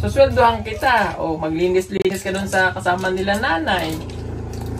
susweldohan kita. O maglinis-linis ka doon sa kasama nila nanay.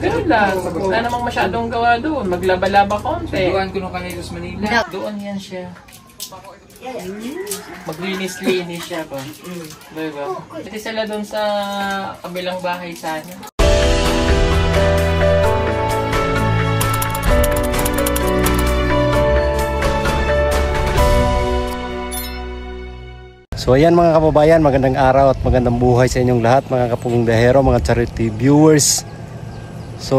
Ganun lang. Wala namang masyadong gawa doon. Maglaba-laba konti. Doon ko nung kanina sa Manila. Doon yan siya. Maglinis-linis siya ba? Diba? Kasi sila doon sa kabilang bahay sana. So ayan mga kababayan, magandang araw at magandang buhay sa inyong lahat mga kapugong biyahero, mga charity viewers. So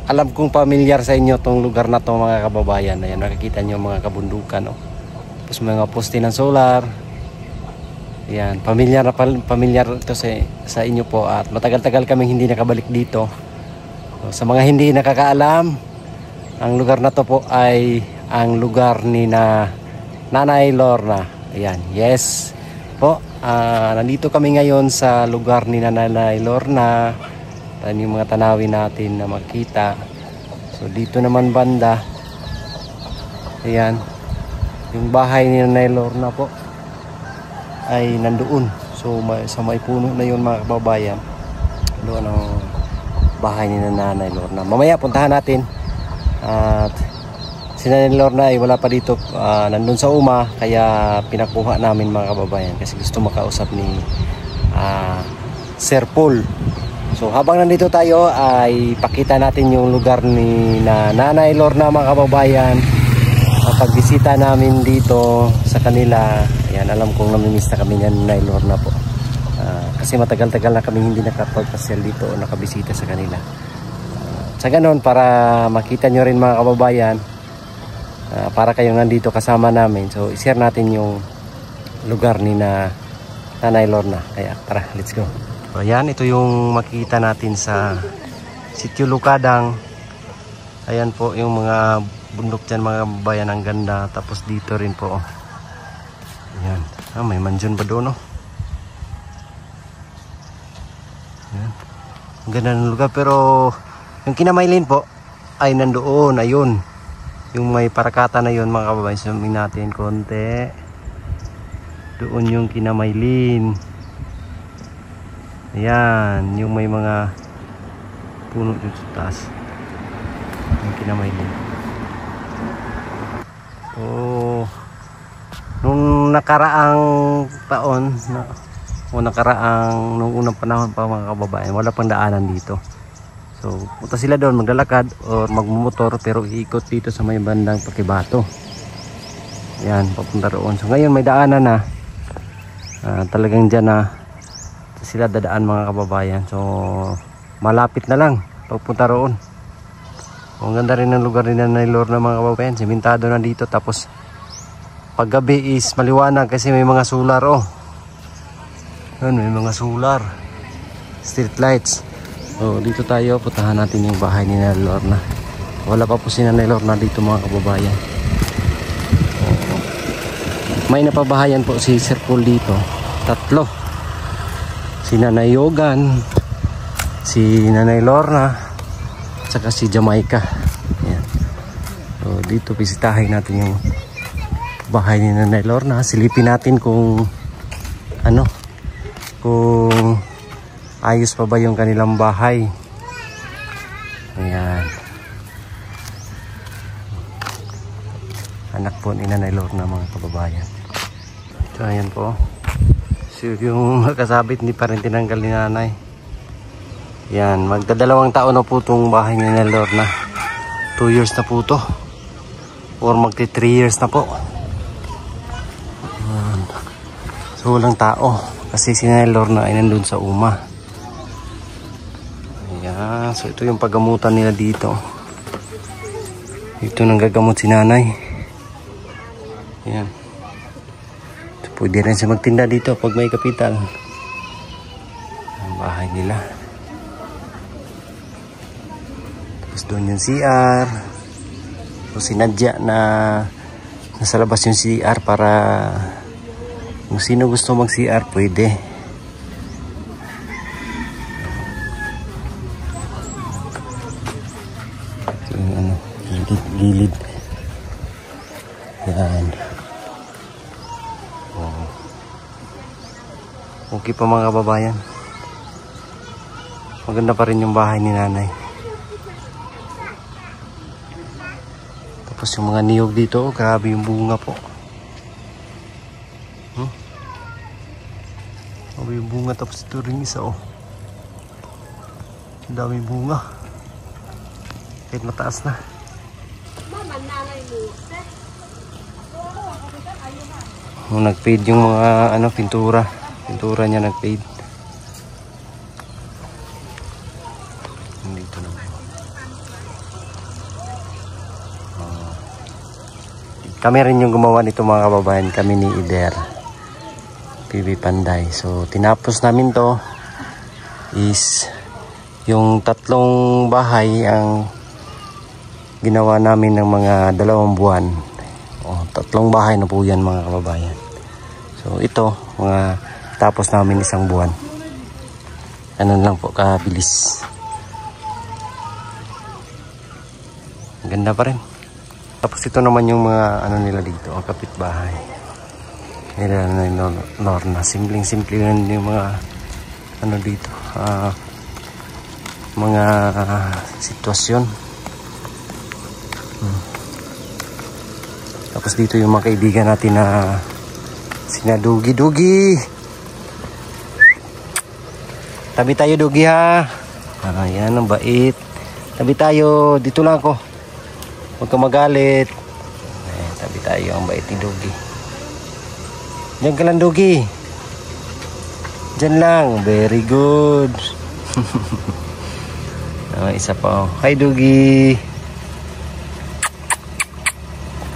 alam kong pamilyar sa inyo tong lugar na to mga kababayan. Ayan, nakikita nyo mga kabundukan, oh. Tapos mga poste ng solar. Ayan, pamilyar ito sa inyo po. At matagal-tagal kaming hindi nakabalik dito. So, sa mga hindi nakakaalam, ang lugar na to po ay ang lugar ni Nanay Lorna. Ayan, yes po, nandito kami ngayon sa lugar ni Nanay Lorna. Yan yung mga tanawin natin na makita. So dito naman banda, ayan, yung bahay ni Nanay Lorna po ay nandoon. So sa may puno na yun mga kababayan, doon ang bahay ni Nanay Lorna. Mamaya puntahan natin. At si Nanay Lorna ay wala pa dito, nandun sa Uma, kaya pinakuha namin mga kababayan kasi gusto makausap ni Sir Paul. So habang nandito tayo ay pakita natin yung lugar ni Nanay Lorna mga kababayan. Pagbisita namin dito sa kanila, ayan, alam kong namimiss na kami ni Nanay Lorna po. Kasi matagal-tagal na kami hindi nakapagpasyal dito o nakabisita sa kanila. Sa ganon, para makita nyo rin mga kababayan, para kayong nandito kasama namin. So i-share natin yung lugar ni Nanay Lorna. Kaya tara, let's go. So ayan, ito yung makikita natin sa Sitio Lukadang. Ayan po yung mga bundok dyan mga bayan, ang ganda. Tapos dito rin po, ayan, may mansion ba doon, oh? Ayan, ang ganda ng lugar. Pero yung Kinamaylin po ay nandoon, ayun, yung may parakata na yun mga kababayan. Sumin natin konti. Doon yung Kinamaylin. Ayan, yung may mga puno dito sa taas, yung Kinamaylin. So nung nakaraang taon nung unang panahon pa mga kababayan, wala pang daanan dito. So punta sila doon maglalakad o magmumotor, pero iikot dito sa may bandang Pakibato. Yan, papunta roon. So ngayon may daanan na, talagang dyan na sila dadaan mga kababayan. So malapit na lang pagpunta roon. Ang ganda rin ng lugar ni Nanay Lorna mga kababayan, simentado na dito. Tapos paggabi is maliwanag kasi may mga solar, oh. Yan, may mga solar, street lights. So dito tayo, puntahan natin yung bahay ni Nanay Lorna. Wala pa po si Nanay Lorna dito mga kababayan. May napabahayan po si Sir Paul dito, 3. Si Nanay Yogan, si Nanay Lorna, saka si Jamaica. Ayan. So dito bisitahin natin yung bahay ni Nanay Lorna. Silipin natin kung kung ayos pa ba yung kanilang bahay. Ayan, anak po ni Nanay Lorna mga kababayan. So ayan po, so yung kasabit hindi pa rin tinanggal ni nanay. Yan, magdadalawang taon na po itong bahay ni Nanay Lorna. 2 years na po ito, or magti 3 years na po. So walang tao kasi si Nanay Lorna ay nandun sa Uma. Ayan, so ito yung paggamutan nila dito. Ito nang gagamot si nanay. Ayan, so, pwede rin siya magtinda dito pag may kapital. Ang bahay nila. Tapos doon yung CR. So sinadya na nasa labas yung CR para kung sino gusto mag CR pwede. So yung gilid. Yan. Oh. Okay pa mga kababayan. Maganda pa rin yung bahay ni nanay. Tapos yung mga niyog dito, grabe yung bunga po. Grabe yung bunga, tapos ito rin isa oh. Ang daming bunga. Kahit mataas na. Nag-fade yung mga pintura. Pintura niya nag-fade. Dito naman. Kami rin yung gumawa nito mga kababayan. Kami ni Ider PB Panday. So tinapos namin to is yung 3 bahay ang ginawa namin ng mga 2 buwan. 3 bahay na po yan mga kababayan. So ito, mga tapos namin 1 buwan. Ano lang po, kabilis. Ganda pa rin. Tapos ito naman yung mga nila dito, ang kapitbahay. Nila na Lorna. Simpleng-simple lang yung mga dito. Mga sitwasyon. Tapos dito yung mga kaibigan natin na sina Dugi. Tabi tayo Dugi ha. Ayan, ang bait. Tabi tayo, dito lang ako. Huwag ka magalit. Tabi tayo, ang bait ni Dugi. Diyan ka lang Dugi. Diyan lang, very good. Isa pa oh. Hi Dugi.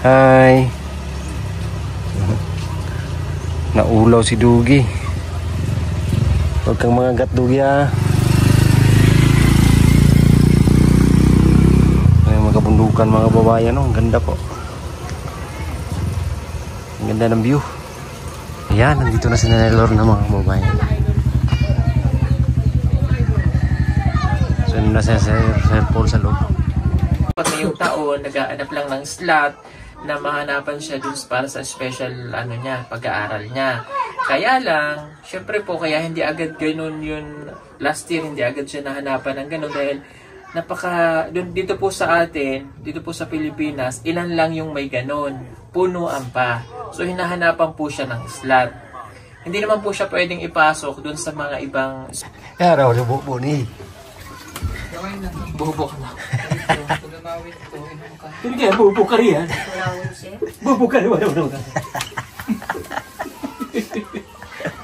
Hi. Naulaw si Dugi. Huwag kang mangagat Dugi ha. May magkabundukan mga babayan oh. Ang ganda po. Ang ganda ng view. Ayan, nandito na si Nanay Lorna mga babayan. So na siya Sir Paul sa loob. Pag ngayong taon, nag-aanap lang ng slot na mahanapan siya dun para sa special pag-aaral niya. Kaya lang, syempre po, kaya hindi agad ganun yun. Last year, hindi agad siya nahanapan ng ganun dahil dito po sa atin, dito po sa Pilipinas, ilan lang yung may ganun. Punuan pa. So, hinahanapan po siya ng slot. Hindi naman po siya pwedeng ipasok dun sa mga ibang... Kaya raw, lubo ni. Bubo ka na. Hindi kaya bubo ka riyan. Bubo ka riyan.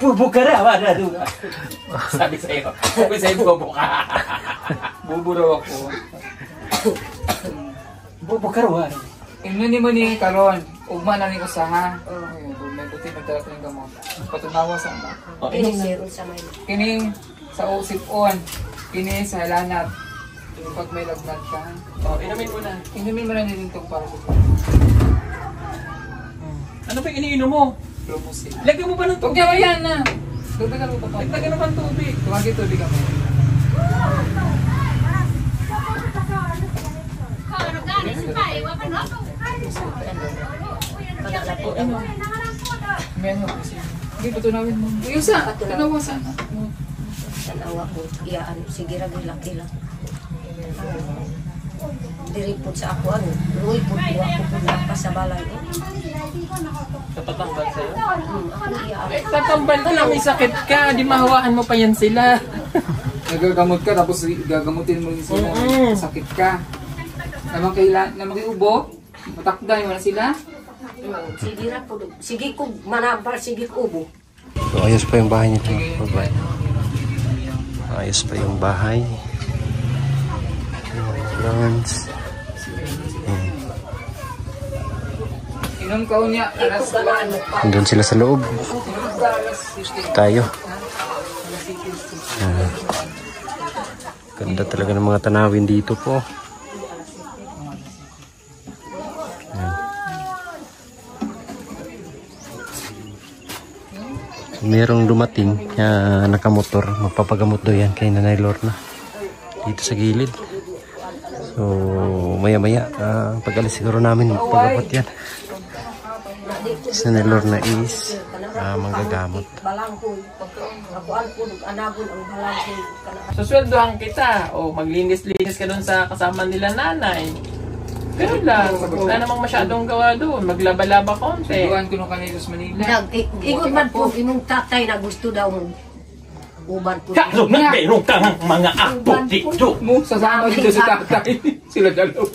Bubo ka riyan. Sabi sa'yo. Sabi sa'yo bubo ka. Bubo raw ako. Bubo ka riyan. Inuni mo ni Karon. Ugma na ni usaha. May buti magdala ko ng gamot. Patunawa sa anak. Kini sa usip-on. Kini sa halanat. Pag may lagnat ka. Inumin mo na. Inumin mo na din itong para sa Ano pa iniinom mo? Promosin. Lagyan mo ba ng tubig? Huwag yan na. Tubigan mo pa pa. Lagyan mo ba ng tubig? Tumagi tubig mo. Meron mo kasi. Hindi, patunawin mo. Uyusa, tunawa sana. Tanawa ko, iyaan, sige ragilak-ilak. Diri po sa ako, luwi po ako po sa balay. Tatambal sa'yo? Ako iyaan. Tatambal ka lang, may sakit ka. Di mahawaan mo pa yan sila. Nagagamot ka, tapos gagamutin mo sila. Sakit ka. Naman kay ubo, matakday mo na sila. Sige ra po, sige ko manambar, sige ko ubo. So ayos pa yung bahay nito. Ayos pa yung bahay. Lunch. Inom ka unya, alas Doon sila sa loob. Tayo. Ganda talaga ng mga tanawin dito po. Merong dumating nakamotor, magpapagamot daw yan kay Nanay Lorna dito sa gilid. So maya maya pag alis siguro namin pagabot yan. Si Nanay Lorna is manggagamot. Balangkoy. Ako alpon, anagon ang balangkoy. Susweldohan kita. O maglinis-linis ka doon sa kasama nila nanay. Ganun lang. Wala namang masyadong gawa doon. Maglaba-laba konti. Tuwan ko nung kanina sa Manila. Ingon man po, imong tatay na gusto daw mo. Uban po. Kaso na meron ka ng mga apo dito. Mo, sasama dito sa tatay. Sila dalawa.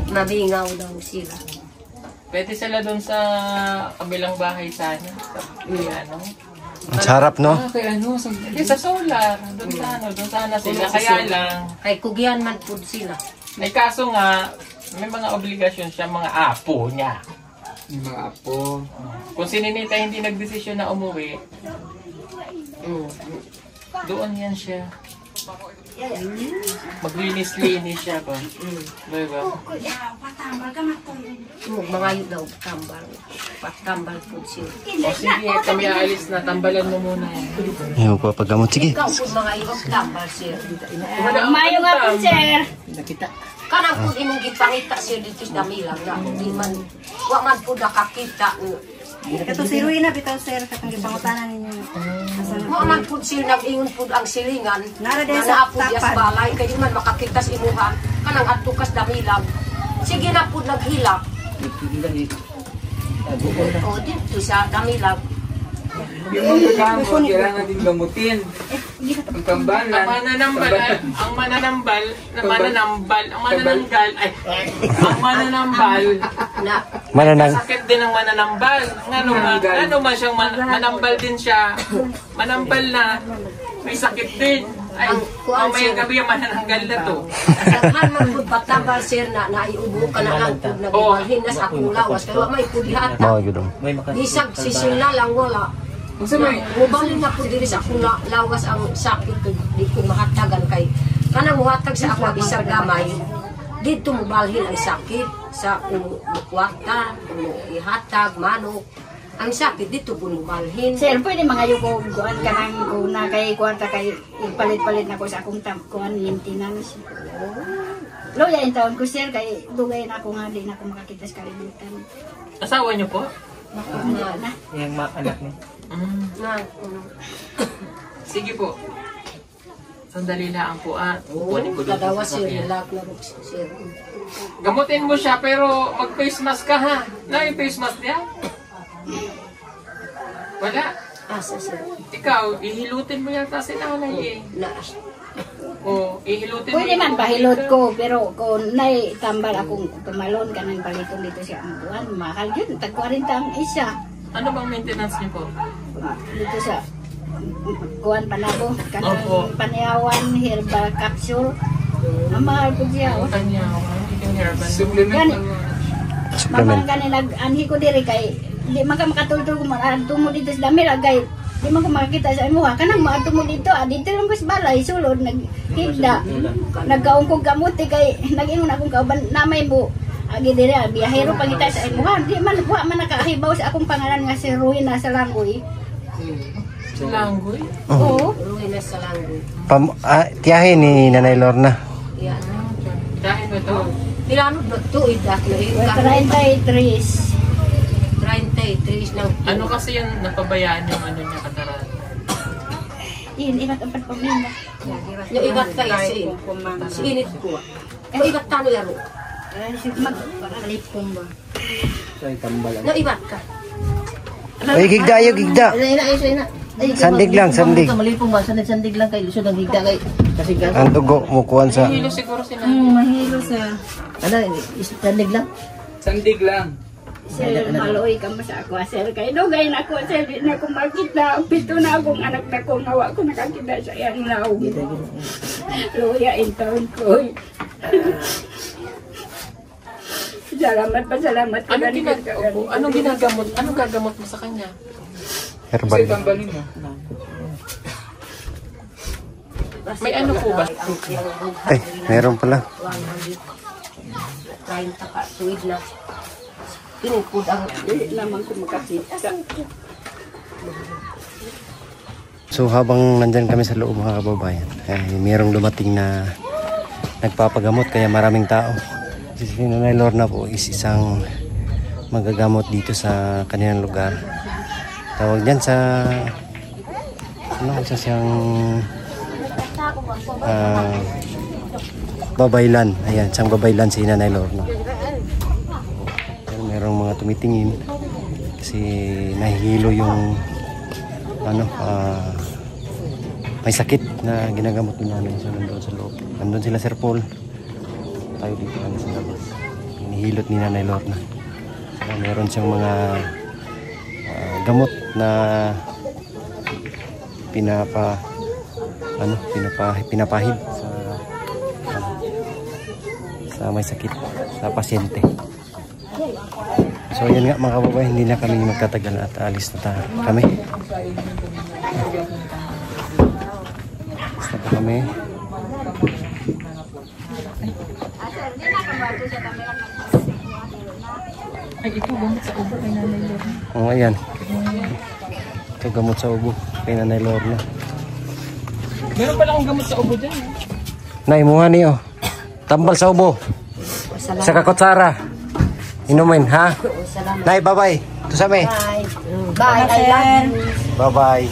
Nabingaw daw sila. Pwede sila doon sa kabilang bahay sana. Ano? Ang sarap, no? Kaya ano, sa... Hindi, sa solar. Doon sana sila. Kaya lang, Kay kugyan man po sila. may kaso nga, may mga obligasyon siya, mga apo niya. Yung mga apo. Kung si Ninita hindi nagdesisyon na umuwi, doon yan siya. Maglinis-linis siya ba? Diba? Mangayo daw, tambal. Patambal po sila. O sige, kami aalis na. Tambalan mo muna yan. Ayun, papagamot. Sige. Ikaw po mangayo, tambal sir. Mayo nga po, sir. Kanang po imong gipangita sir dito sa damilang na. Di man, wa man po nakakita. Ito si Ruina bitaw sir katong gipangutanan ninyo. Wa man po sila nag-ingon po ang silingan. Nara din Na sa po dias tapad. balay. Kaya di man makakita sa imuhan. Kanang atukas damilang. Sige na po naghilak. O dito sa damilang. Yung mga gamot, kailangan din gamutin. Ang tambalan. Ang mananambal, ang mananambal, Na, Mananang. sakit din ang mananambal. Ano man siyang manambal din siya. Manambal na, may sakit din. Ay, mamayang gabi ang manananggal na to. Sanghan man po patambal sir na naiubo ka na lang po nagibalhin na sa akong lawas. Kaya may pudihata. Mga gudong. Bisag sisila lang wala. Kung may Mubalin na po diri sa akong lawas ang sakit ko. Di ko mahatagan kay. Kanang muhatag sa ako isang gamay. Dito mubalhin ang sakit sa kwarta, ihatag, manok. Ang sakit dito po mubalhin. Sir, pwede mga yung kuhan ka nang kuna kay kwarta kay ipalit-palit na ko sa akong kuhan maintenance. Loya yung taon ko sir, kay dugay na ako nga din ako makakita sa kalimutan. Asawa niyo po? Na. Yung mga anak niya. Sige po. Sandali lang po kukunin ko doon Kadawa sa sir, sasakyan. nilak na po sir. Gamutin mo siya pero mag-face mask ka ha. Na yung face mask niya? Wala. Asa sir. Ikaw, ihilutin mo yata si nanay eh. Na, O, ihilutin Pwede mo. man pahilot ko, pero kung nay tambal akong tumalon ka ng baliton dito sa ang kuhan, mahal yun, tag 40 ang isa. Ano bang maintenance niyo po? Dito sa kuhan panabo, Opo. kanang paniawan, herbal capsule. Ang mahal ko siya. Ang kanya, yung herbal. supplement Yan. lang. Mamang ka nag-anhi ko diri kay di man ka makatultol ko maadto mo dito sa dami kay di man ko makakita sa imo ha kanang maadto mo dito dito lang ko sa balay sulod naghigda nagkaon ko gamot kay nag-ingon akong kauban namay mo agi diri biyahero pagita sa imo ha di man wa man nakahibaw sa akong pangalan nga si Ruina sa Langoy. Sa Langoy? Oo. ruin na sa langgoy. Tiyahin ni Nanay Lorna. Yan. Dahil ba ito? Ilanod na tuig dahil yung 33. 33 ng Ano kasi yung napabayaan yung ano niya kataran? Yun ibat ang problema. yung ibat ka isin. Si init ko. Yung ibat ka no yaro. Magpalipong ba? Yung ibat ka. Ay, gigda ayo, gigda. Sandig lang, sandig. Malipong ba? Sandig lang kay Lusod ang higda kay kasi gas. Ang dugo, mukuhan sa... Hilo siguro si nanay. Mahilo sa Ano, sandig lang. Sandig lang. Sir, maloy ka mo sa ako, sir. Kaya dugay na ako, sir. Di na ako makita. Pito na akong anak na ko. Ngawa ko nakakita sa iyang law. Luya in taon ko. Salamat pa, salamat pa. Anong ginagamot? Anong gagamot mo sa kanya? Kasi Herbal. tambalin mo. May ano po ba? Ay, meron pala. 30 ka tuig na. Pinupod ang Di naman ko makakita. So habang nandyan kami sa loob mga kababayan, ay mayroong dumating na nagpapagamot kaya maraming tao. Si Nanay Lorna po is isang magagamot dito sa kanilang lugar. tawag dyan sa ano sa siyang Babaylan. Ayan, siyang Babaylan si Nanay Lorna. Merong mga tumitingin kasi nahihilo yung ano may sakit na ginagamot ni nanay siya nandun sa loob. Nandun sila Sir Paul. Tayo dito lang sa labas. Hinihilot ni Nanay Lorna. So, meron siyang mga gamot na pinapahid sa may sakit sa pasyente. So yan nga mga kababayan, hindi na kami magtatagal at alis na kami. Basta pa kami. Ay, ito gamot sa ubo kay Nanay Lorna. Oo, ayan. Ito gamot sa ubo kay Nanay Lorna. Meron pala akong gamot sa ubo dyan. Nay, muha niyo. Tambal sa ubo. Sa kakutsara. Inumin, ha? Nay, bye-bye. Ito sa me. Bye. I love you. Bye-bye.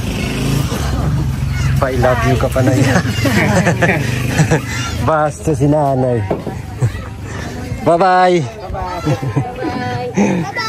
Pa, I love you ka pa na yan. Basta si nanay. Bye-bye. Bye.